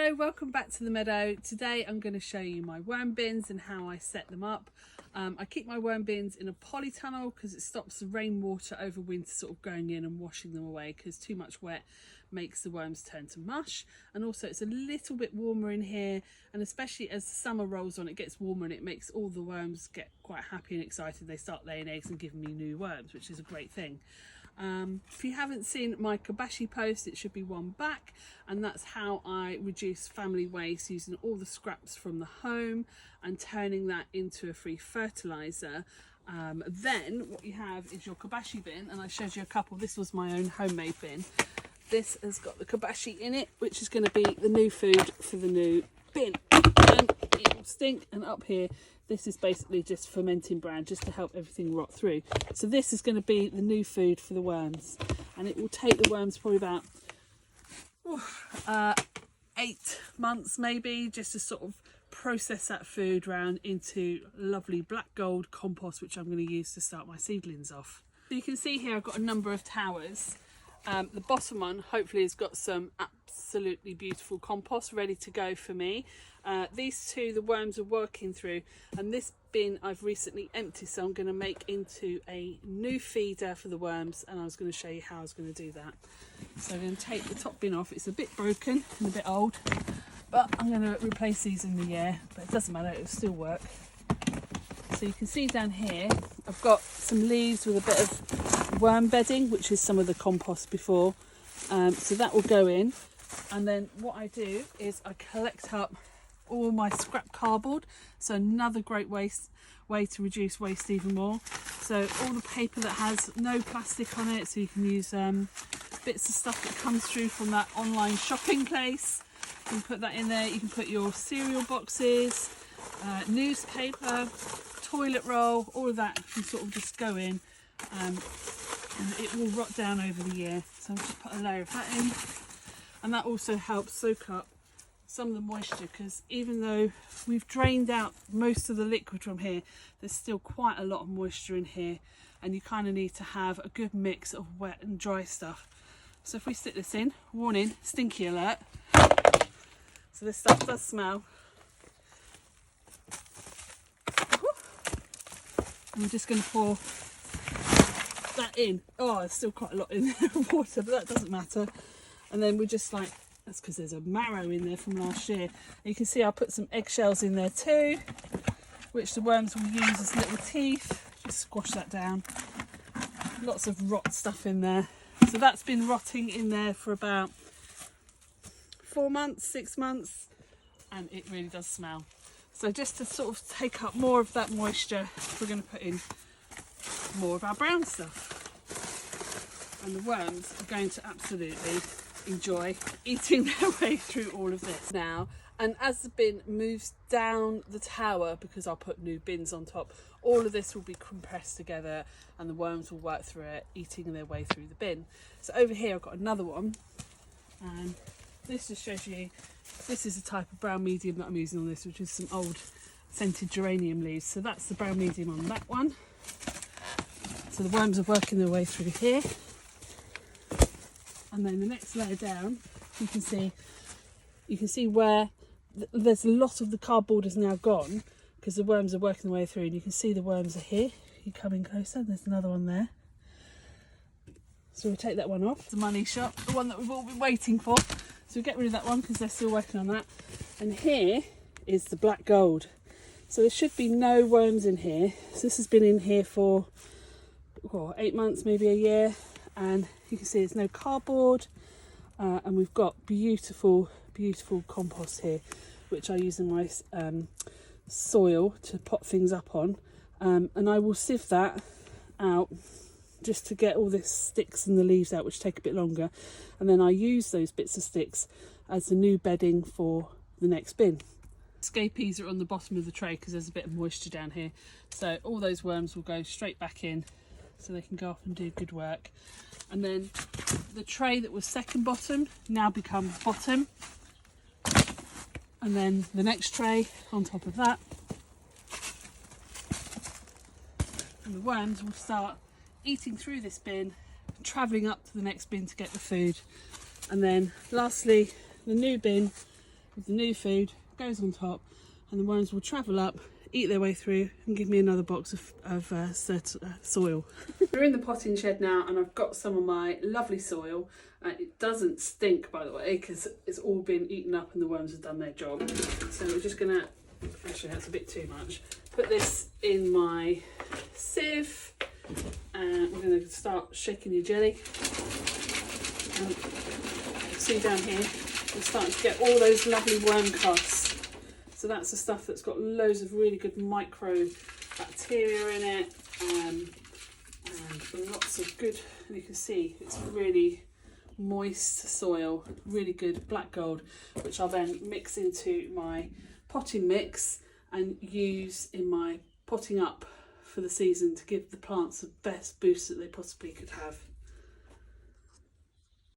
Hello, welcome back to the meadow. Today I'm going to show you my worm bins and how I set them up. I keep my worm bins in a polytunnel because it stops the rainwater over winter sort of going in and washing them away, because too much wet makes the worms turn to mush. And also it's a little bit warmer in here, and especially as the summer rolls on, it gets warmer and it makes all the worms get quite happy and excited. They start laying eggs and giving me new worms, which is a great thing. If you haven't seen my Kobashi post, it should be one back, and that's how I reduce family waste using all the scraps from the home and turning that into a free fertilizer. Then what you have is your Kobashi bin, and I showed you a couple. This was my own homemade bin. This has got the Kobashi in it, which is going to be the new food for the new bin, and it will stink. And up here, this is basically just fermenting bran, just to help everything rot through. So this is going to be the new food for the worms, and it will take the worms probably about 8 months maybe, just to sort of process that food round into lovely black gold compost, which I'm going to use to start my seedlings off. So you can see here I've got a number of towers. The bottom one hopefully has got some absolutely beautiful compost ready to go for me. These two the worms are working through, and this bin I've recently emptied, so I'm going to make into a new feeder for the worms, and I was going to show you how I was going to do that. So I'm going to take the top bin off. It's a bit broken and a bit old, but I'm going to replace these in the year, but it doesn't matter, it'll still work. So you can see down here I've got some leaves with a bit of worm bedding, which is some of the compost before, so that will go in. And then what I do is I collect up all my scrap cardboard, so another great way to reduce waste even more. So all the paper that has no plastic on it, so you can use bits of stuff that comes through from that online shopping place. You can put that in there. You can put your cereal boxes, newspaper, toilet roll, all of that can sort of just go in, and it will rot down over the year. So I'll just put a layer of that in, and that also helps soak up some of the moisture, because even though we've drained out most of the liquid from here, there's still quite a lot of moisture in here, and you kind of need to have a good mix of wet and dry stuff. So if we stick this in, warning, stinky alert. So this stuff does smell. I'm just going to pour that in. Oh, there's still quite a lot in water, but that doesn't matter. And then we just like, that's because there's a marrow in there from last year. And you can see I put some eggshells in there too, which the worms will use as little teeth. Just squash that down. Lots of rot stuff in there. So that's been rotting in there for about 4 months, 6 months, and it really does smell. So just to sort of take up more of that moisture, we're going to put in more of our brown stuff. And the worms are going to absolutely enjoy eating their way through all of this now. And as the bin moves down the tower, because I'll put new bins on top, all of this will be compressed together and the worms will work through it, eating their way through the bin. So over here I've got another one, and this just shows you, this is the type of brown medium that I'm using on this, which is some old scented geranium leaves. So that's the brown medium on that one. So the worms are working their way through here. And then the next layer down, you can see where there's a lot of the cardboard is now gone, because the worms are working their way through, and you can see the worms are here. You come in closer, there's another one there. So we'll take that one off. The money shot, the one that we've all been waiting for. So we'll get rid of that one because they're still working on that. And here is the black gold. So there should be no worms in here. So this has been in here for 8 months, maybe a year. And you can see there's no cardboard. And we've got beautiful, beautiful compost here, which I use in my soil to pot things up on. And I will sieve that out just to get all the sticks and the leaves out, which take a bit longer, and then I use those bits of sticks as the new bedding for the next bin. Escapees are on the bottom of the tray because there's a bit of moisture down here, so all those worms will go straight back in so they can go off and do good work. And then the tray that was second bottom now becomes bottom, and then the next tray on top of that, and the worms will start eating through this bin, travelling up to the next bin to get the food. And then lastly, the new bin with the new food, goes on top, and the worms will travel up, eat their way through, and give me another box of soil. We're in the potting shed now, and I've got some of my lovely soil. It doesn't stink, by the way, because it's all been eaten up and the worms have done their job. So we're just gonna, actually that's a bit too much, put this in my sieve, and we're gonna start shaking your jelly. And see down here, we're starting to get all those lovely worm casts. So that's the stuff that's got loads of really good micro bacteria in it, and lots of good, and you can see it's really moist soil, really good black gold, which I'll then mix into my potting mix and use in my potting up for the season to give the plants the best boost that they possibly could have.